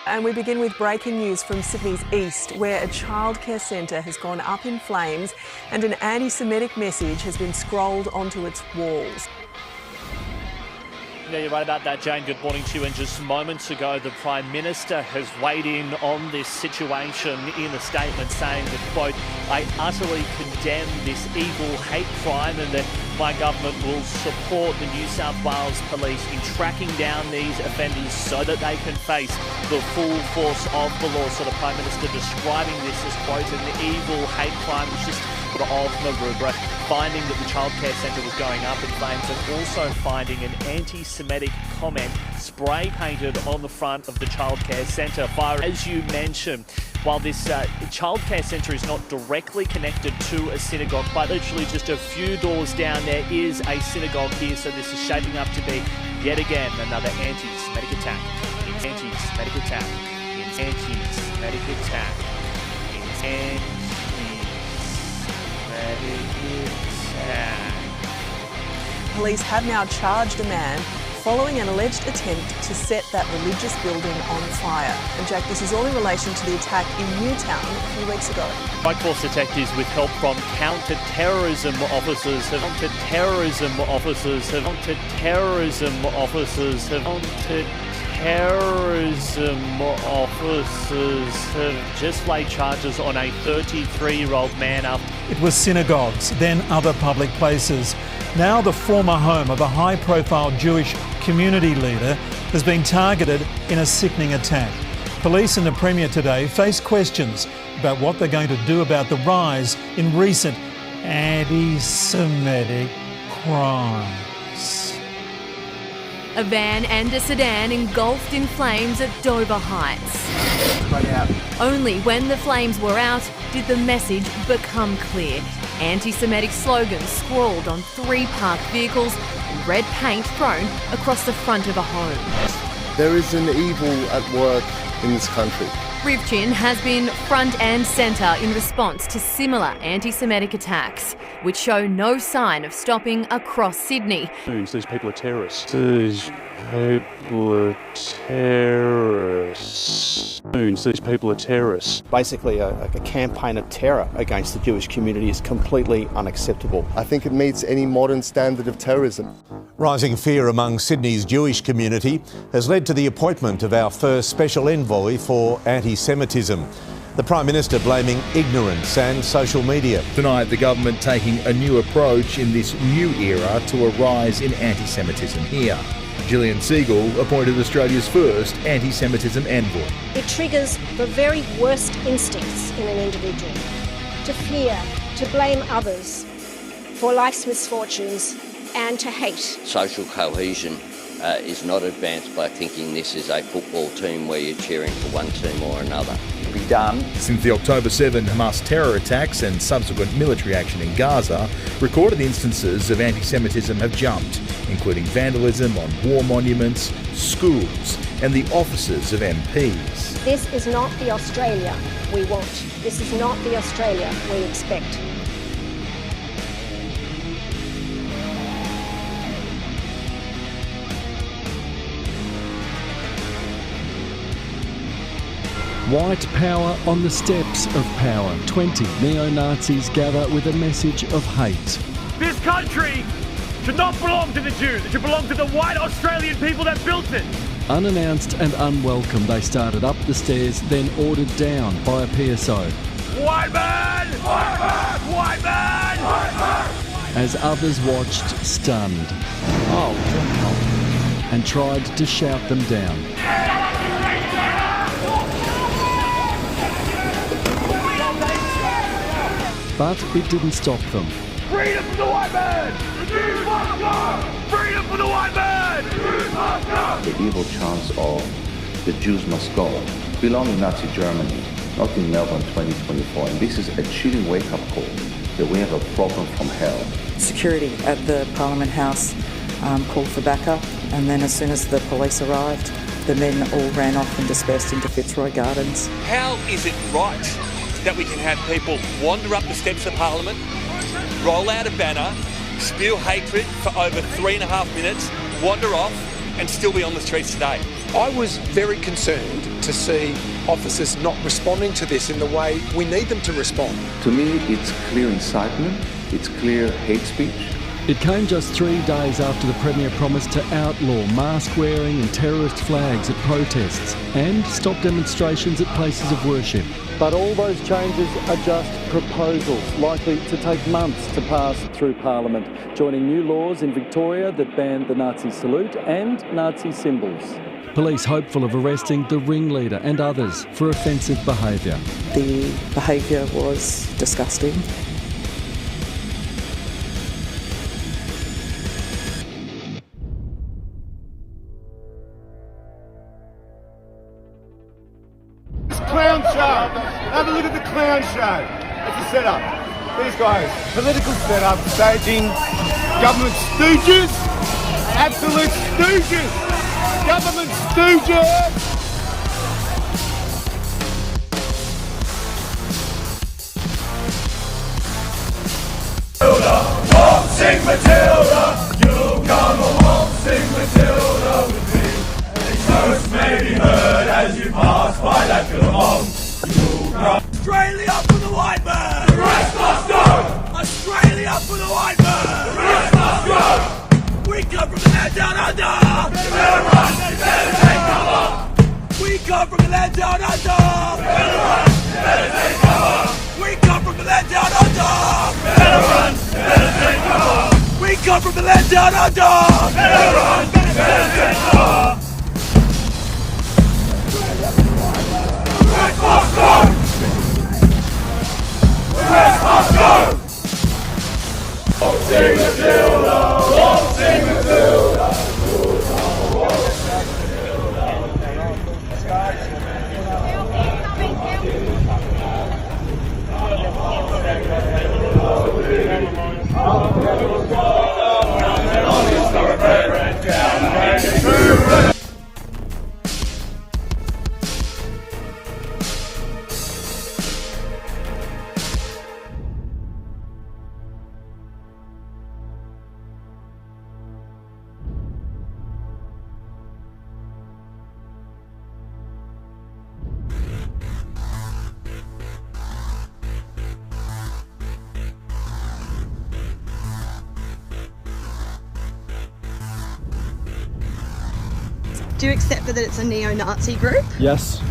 And we begin with breaking news from Sydney's east, where a childcare centre has gone up in flames and an anti-Semitic message has been scrolled onto its walls. Yeah, you're right about that, Jane. Good morning to you. And just moments ago, the Prime Minister has weighed in on this situation in a statement saying that, quote, "I utterly condemn this evil hate crime and that my government will support the New South Wales Police in tracking down these offenders so that they can face the full force of the law." So the Prime Minister describing this as, quote, "an evil hate crime," which just of Maroubra, finding that the childcare centre was going up in flames and also finding an anti-Semitic comment spray painted on the front of the childcare centre. As you mentioned, while this childcare centre is not directly connected to a synagogue, but literally just a few doors down there is a synagogue here, so this is shaping up to be yet again another anti-Semitic attack. It's anti-Semitic attack. It's anti-Semitic attack. It's anti-Semitic attack. Police have now charged a man following an alleged attempt to set that religious building on fire. And Jack, this is all in relation to the attack in Newtown a few weeks ago. Strike Force detectives with help from counter-terrorism officers have just laid charges on a 33-year-old man up. It was synagogues, then other public places. Now the former home of a high-profile Jewish community leader has been targeted in a sickening attack. Police and the Premier today face questions about what they're going to do about the rise in recent anti-Semitic crimes. A van and a sedan engulfed in flames at Dover Heights. Only when the flames were out did the message become clear. Anti-Semitic slogans scrawled on 3 parked vehicles and red paint thrown across the front of a home. There is an evil at work in this country. Rivchin has been front and centre in response to similar anti-Semitic attacks, which show no sign of stopping across Sydney. These people are terrorists. These people are terrorists. These people are terrorists. Basically, a campaign of terror against the Jewish community is completely unacceptable. I think it meets any modern standard of terrorism. Rising fear among Sydney's Jewish community has led to the appointment of our first special envoy for anti-Semitism. The Prime Minister blaming ignorance and social media. Tonight, the government taking a new approach in this new era to a rise in anti-Semitism here. Gillian Siegel appointed Australia's first anti-Semitism envoy. It triggers the very worst instincts in an individual. To fear, to blame others for life's misfortunes and to hate. Social cohesion is not advanced by thinking this is a football team where you're cheering for one team or another. Be done. Since the October 7 Hamas terror attacks and subsequent military action in Gaza, recorded instances of anti-Semitism have jumped, including vandalism on war monuments, schools and the offices of MPs. This is not the Australia we want. This is not the Australia we expect. White power on the steps of power. 20 neo-Nazis gather with a message of hate. This country should not belong to the Jews. It should belong to the white Australian people that built it. Unannounced and unwelcome, they started up the stairs, then ordered down by a PSO. White man! White man! White man! White man! As others watched, stunned. And tried to shout them down. But it didn't stop them. Freedom for the white man! The Jews must go! Freedom for the white man! The Jews must go! The evil chants of the Jews must go belong in Nazi Germany, not in Melbourne 2024. And this is a chilling wake-up call that we have a problem from hell. Security at the Parliament House called for backup, and then as soon as the police arrived, the men all ran off and dispersed into Fitzroy Gardens. How is it right that we can have people wander up the steps of Parliament, roll out a banner, spew hatred for over 3.5 minutes, wander off and still be on the streets today? I was very concerned to see officers not responding to this in the way we need them to respond. To me, it's clear incitement, it's clear hate speech. It came just 3 days after the Premier promised to outlaw mask wearing and terrorist flags at protests and stop demonstrations at places of worship. But all those changes are just proposals, likely to take months to pass through Parliament, joining new laws in Victoria that ban the Nazi salute and Nazi symbols. Police hopeful of arresting the ringleader and others for offensive behaviour. The behaviour was disgusting. Clown show. Have a look at the clown show. It's a setup. These guys, political setup, staging, government stooges, absolute stooges, government stooges. Matilda, won't sing Matilda. You'll come along, sing Matilda with me. Toast may be heard as you pass by that belong. Australia for the white man! The rest must go! Australia for the white man! The rest must go! We come from the land down under! You better run, you better take cover! We come from the land down under! You better run, you better take cover! We come from the land down under! You better run, you better take cover! We come from the land down under! You better run, you better take cover! Rest must go! Rest must go! Won't sing Matilda! Won't sing Matilda! Do you accept that it's a neo-Nazi group? Yes.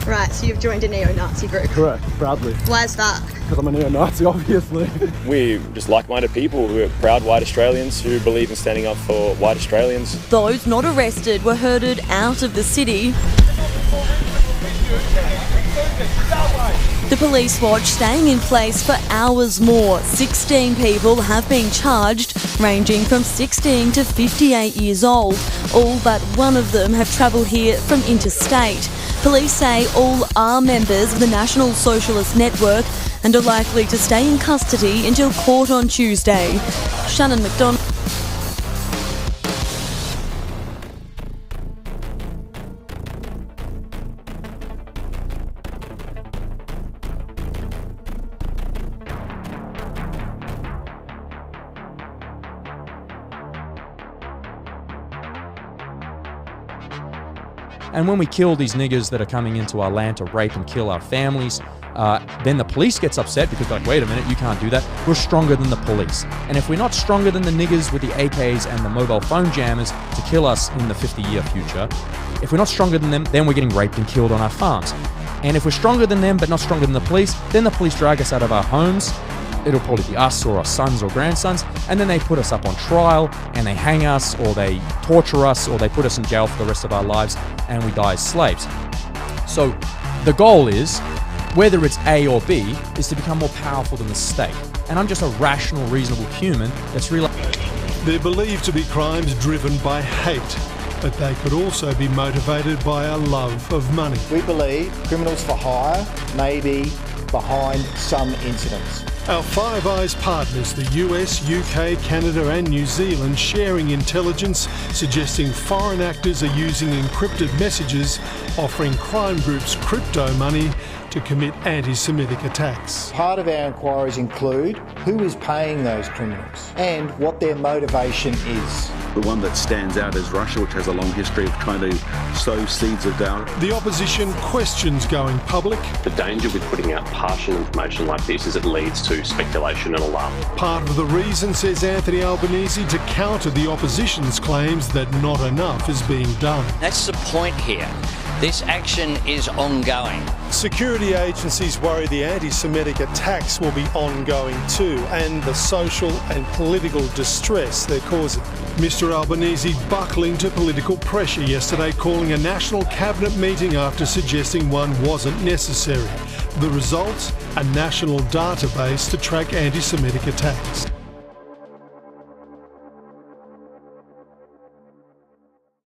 Right, so you've joined a neo-Nazi group? Correct, proudly. Why is that? Because I'm a neo-Nazi, obviously. We're just like-minded people who are proud white Australians who believe in standing up for white Australians. Those not arrested were herded out of the city. The police watch staying in place for hours more. 16 people have been charged, ranging from 16 to 58 years old. All but one of them have travelled here from interstate. Police say all are members of the National Socialist Network and are likely to stay in custody until court on Tuesday. Shannon McDonald. And when we kill these niggers that are coming into our land to rape and kill our families, then the police gets upset because they're like, wait a minute, you can't do that. We're stronger than the police. And if we're not stronger than the niggers with the AKs and the mobile phone jammers to kill us in the 50-year future, if we're not stronger than them, then we're getting raped and killed on our farms. And if we're stronger than them but not stronger than the police, then the police drag us out of our homes. It'll probably be us or our sons or grandsons, and then they put us up on trial and they hang us or they torture us or they put us in jail for the rest of our lives and we die as slaves. So the goal is, whether it's A or B, is to become more powerful than the state. And I'm just a rational, reasonable human that's real. They're believed to be crimes driven by hate, but they could also be motivated by a love of money. We believe criminals for hire may be behind some incidents. Our Five Eyes partners, the US, UK, Canada and New Zealand, sharing intelligence suggesting foreign actors are using encrypted messages, offering crime groups crypto money to commit anti-Semitic attacks. Part of our inquiries include who is paying those criminals and what their motivation is. The one that stands out is Russia, which has a long history of trying to sow seeds of doubt. The opposition questions going public. The danger with putting out partial information like this is it leads to speculation and alarm. Part of the reason, says Anthony Albanese, to counter the opposition's claims that not enough is being done. That's the point here. This action is ongoing. Security agencies worry the anti-Semitic attacks will be ongoing too, and the social and political distress they're causing. Mr Albanese buckling to political pressure yesterday, calling a national cabinet meeting after suggesting one wasn't necessary. The result? A national database to track anti-Semitic attacks.